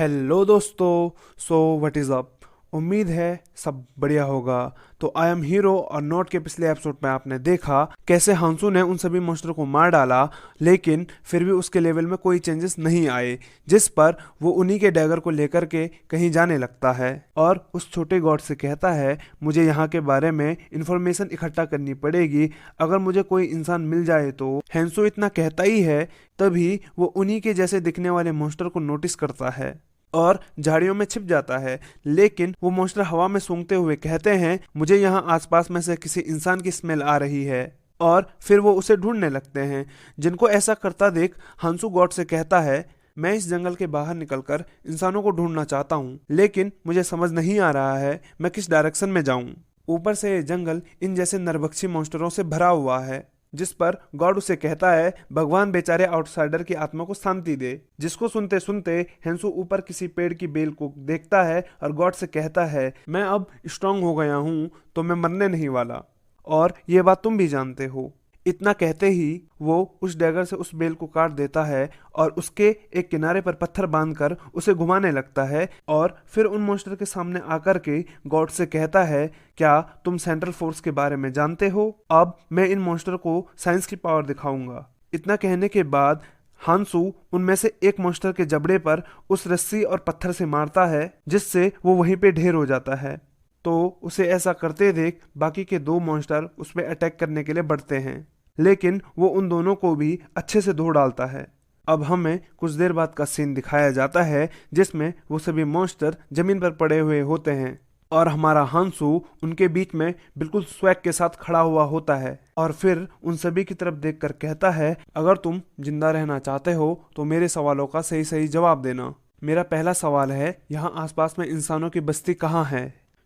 Hello दोस्तों। So what is up. उम्मीद है सब बढ़िया होगा। तो आई एम हीरो और नोट के पिछले एपिसोड में आपने देखा कैसे हांसू ने उन सभी मॉन्स्टर को मार डाला, लेकिन फिर भी उसके लेवल में कोई चेंजेस नहीं आए, जिस पर वो उन्हीं के डैगर को लेकर के कहीं जाने लगता है और उस छोटे गॉड से कहता है मुझे यहाँ के बारे में इंफॉर्मेशन इकट्ठा करनी पड़ेगी। अगर मुझे कोई इंसान मिल जाए तो हैंसो इतना कहता ही है, तभी वो उन्हीं के जैसे दिखने वाले मॉन्स्टर को नोटिस करता है और झाड़ियों में छिप जाता है। लेकिन वो मॉन्स्टर हवा में सूंघते हुए कहते हैं मुझे यहाँ आसपास में से किसी इंसान की स्मेल आ रही है, और फिर वो उसे ढूंढने लगते हैं। जिनको ऐसा करता देख हंसू गॉड से कहता है मैं इस जंगल के बाहर निकलकर इंसानों को ढूंढना चाहता हूँ, लेकिन मुझे समझ नहीं आ रहा है मैं किस डायरेक्शन में जाऊँ। ऊपर से ये जंगल इन जैसे नरभक्षी मॉन्स्टरों से भरा हुआ है, जिस पर गॉड उसे कहता है भगवान बेचारे आउटसाइडर की आत्मा को शांति दे। जिसको सुनते सुनते हेंसू ऊपर किसी पेड़ की बेल को देखता है और गॉड से कहता है मैं अब स्ट्रांग हो गया हूँ, तो मैं मरने नहीं वाला, और ये बात तुम भी जानते हो। इतना कहते ही वो उस डैगर से उस बेल को काट देता है और उसके एक किनारे पर पत्थर बांधकर उसे घुमाने लगता है, और फिर उन मॉन्स्टर के सामने आकर के गॉड से कहता है क्या तुम सेंट्रल फोर्स के बारे में जानते हो? अब मैं इन मॉन्स्टर को साइंस की पावर दिखाऊंगा। इतना कहने के बाद हांसू उनमें से एक मॉन्स्टर के जबड़े पर उस रस्सी और पत्थर से मारता है, जिससे वो वहीं पे ढेर हो जाता है। तो उसे ऐसा करते देख बाकी के दो मॉन्स्टर उस पर अटैक करने के लिए बढ़ते हैं, लेकिन वो उन दोनों को भी अच्छे से धो डालता है। अब हमें कुछ देर बाद का सीन दिखाया जाता है जिसमें वो सभी मॉन्स्टर जमीन पर पड़े हुए होते हैं और हमारा हांसू उनके बीच में बिल्कुल स्वैग के साथ खड़ा हुआ होता है, और फिर उन सभी की तरफ देखकर कहता है अगर तुम जिंदा रहना चाहते हो तो मेरे सवालों का सही सही जवाब देना। मेरा पहला सवाल है यहाँ आसपास में इंसानों की बस्ती कहाँ है?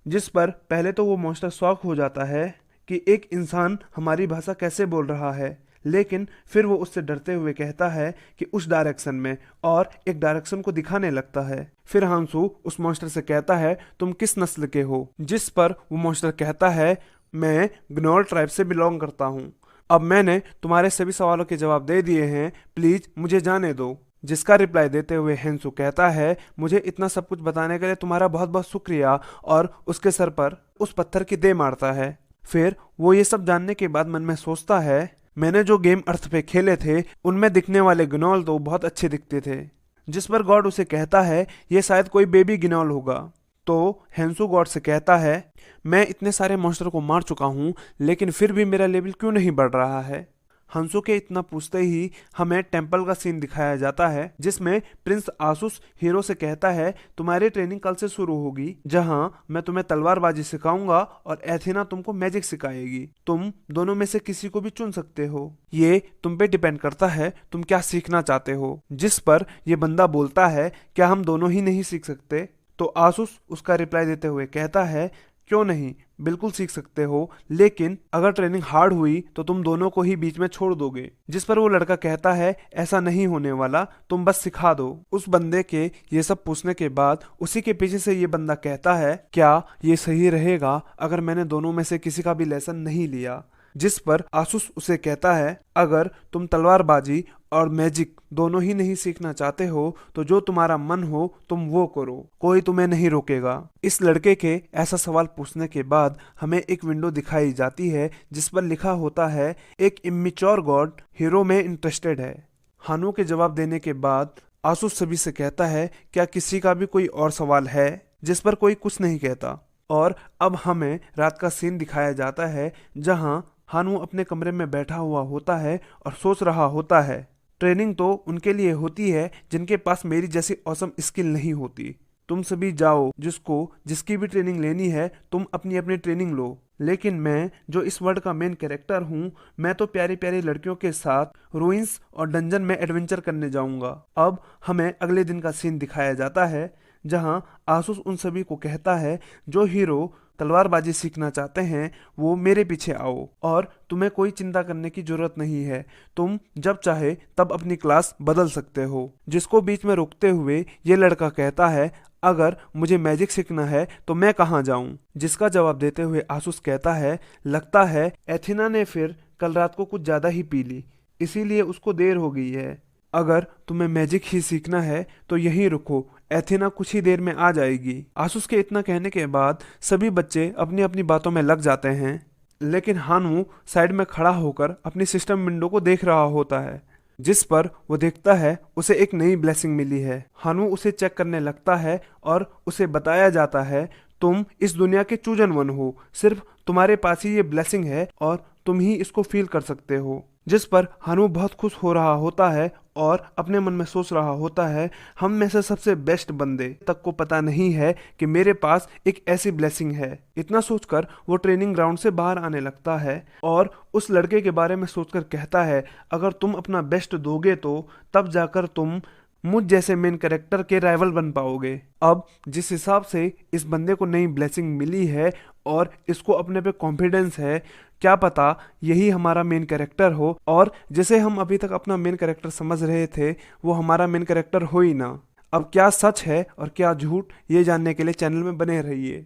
जिस पर पहले तो वो मॉन्स्टर शॉक हो जाता है कि एक इंसान हमारी भाषा कैसे बोल रहा है, लेकिन फिर वो उससे डरते हुए कहता है कि उस डायरेक्शन में, और एक डायरेक्शन को दिखाने लगता है। फिर हांसू उस मॉन्स्टर से कहता है तुम किस नस्ल के हो? जिस पर वो मॉन्स्टर कहता है मैं ग्नोल ट्राइब से बिलोंग करता हूँ। अब मैंने तुम्हारे सभी सवालों के जवाब दे दिए हैं, प्लीज मुझे जाने दो। जिसका रिप्लाई देते हुए हेंसू कहता है मुझे इतना सब कुछ बताने के लिए तुम्हारा बहुत बहुत शुक्रिया, और उसके सर पर उस पत्थर की दे मारता है। फिर वो ये सब जानने के बाद मन में सोचता है मैंने जो गेम अर्थ पे खेले थे उनमें दिखने वाले गिनोल तो बहुत अच्छे दिखते थे। जिस पर गॉड उसे कहता है ये शायद कोई बेबी गिनोल होगा। तो हेंसू गॉड से कहता है मैं इतने सारे मॉन्स्टर को मार चुका हूँ, लेकिन फिर भी मेरा लेवल क्यों नहीं बढ़ रहा है? हंसू के इतना पूछते ही हमें टेंपल का सीन दिखाया जाता है, जिसमें प्रिंस आसुस हीरो से कहता है तुम्हारी ट्रेनिंग कल से शुरू होगी, जहां मैं तुम्हें तलवारबाजी सिखाऊंगा और एथेना तुमको मैजिक सिखाएगी। तुम दोनों में से किसी को भी चुन सकते हो, ये तुम पे डिपेंड करता है तुम क्या सीखना चाहते हो। जिस पर ये बंदा बोलता है क्या हम दोनों ही नहीं सीख सकते? तो आसुस उसका रिप्लाई देते हुए कहता है क्यों नहीं, बिल्कुल सीख सकते हो, लेकिन अगर ट्रेनिंग हार्ड हुई तो तुम दोनों को ही बीच में छोड़ दोगे। जिस पर वो लड़का कहता है ऐसा नहीं होने वाला, तुम बस सिखा दो। उस बंदे के ये सब पूछने के बाद उसी के पीछे से ये बंदा कहता है क्या ये सही रहेगा अगर मैंने दोनों में से किसी का भी लेसन नहीं लिया? जिस पर आसुस उसे कहता है अगर तुम तलवारबाजी और मैजिक दोनों ही नहीं सीखना चाहते हो तो जो तुम्हारा मन हो तुम वो करो, कोई तुम्हें नहीं रोकेगा। इस लड़के के ऐसा सवाल पूछने के बाद हमें एक विंडो दिखाई जाती है जिस पर लिखा होता है एक इम्मेच्योर गॉड हीरो में इंटरेस्टेड है। हानू के जवाब देने के बाद आसुस सभी से कहता है क्या किसी का भी कोई और सवाल है? जिस पर कोई कुछ नहीं कहता, और अब हमें रात का सीन दिखाया जाता है जहां हानू अपने कमरे में बैठा हुआ होता है और सोच रहा होता है ट्रेनिंग तो उनके लिए होती है जिनके पास मेरी जैसी औसम स्किल नहीं होती। तुम सभी जाओ, जिसको जिसकी भी ट्रेनिंग लेनी है तुम अपनी अपनी ट्रेनिंग लो, लेकिन मैं जो इस वर्ल्ड का मेन कैरेक्टर हूँ मैं तो प्यारी प्यारी लड़कियों के साथ रूइंस और डंजन में एडवेंचर करने जाऊंगा। अब हमें अगले दिन का सीन दिखाया जाता है जहां आसुस उन सभी को कहता है जो हीरो तलवारबाजी सीखना चाहते हैं वो मेरे पीछे आओ, और तुम्हें कोई चिंता करने की जरूरत नहीं है, तुम जब चाहे तब अपनी क्लास बदल सकते हो। जिसको बीच में रोकते हुए ये लड़का कहता है अगर मुझे मैजिक सीखना है तो मैं कहाँ जाऊं? जिसका जवाब देते हुए आसुस कहता है लगता है एथेना ने फिर कल रात को कुछ ज्यादा ही पी ली, इसीलिए उसको देर हो गई है। अगर तुम्हें मैजिक ही सीखना है तो यहीं रुको, एथेना कुछ ही देर में आ जाएगी। आसुस के इतना कहने के बाद सभी बच्चे अपनी अपनी बातों में लग जाते हैं, लेकिन हानवू साइड में खड़ा होकर अपनी सिस्टम विंडो को देख रहा होता है, जिस पर वो देखता है उसे एक नई ब्लेसिंग मिली है। हानवू उसे चेक करने लगता है और उसे बताया जाता है तुम इस दुनिया के चूजन वन हो, सिर्फ तुम्हारे पास ही ये ब्लेसिंग है और तुम ही इसको फील कर सकते हो। जिस पर हानू बहुत खुश हो रहा होता है और अपने मन में सोच रहा होता है हम में से सबसे बेस्ट बंदे तक को पता नहीं है कि मेरे पास एक ऐसी ब्लेसिंग है। इतना सोचकर वो ट्रेनिंग ग्राउंड से बाहर आने लगता है और उस लड़के के बारे में सोचकर कहता है अगर तुम अपना बेस्ट दोगे तो तब जाकर तुम मुझ जैसे मेन कैरेक्टर के राइवल बन पाओगे। अब जिस हिसाब से इस बंदे को नई ब्लेसिंग मिली है और इसको अपने पे कॉन्फिडेंस है, क्या पता यही हमारा मेन कैरेक्टर हो और जिसे हम अभी तक अपना मेन कैरेक्टर समझ रहे थे वो हमारा मेन कैरेक्टर हो ही ना। अब क्या सच है और क्या झूठ, ये जानने के लिए चैनल में बने रहिए।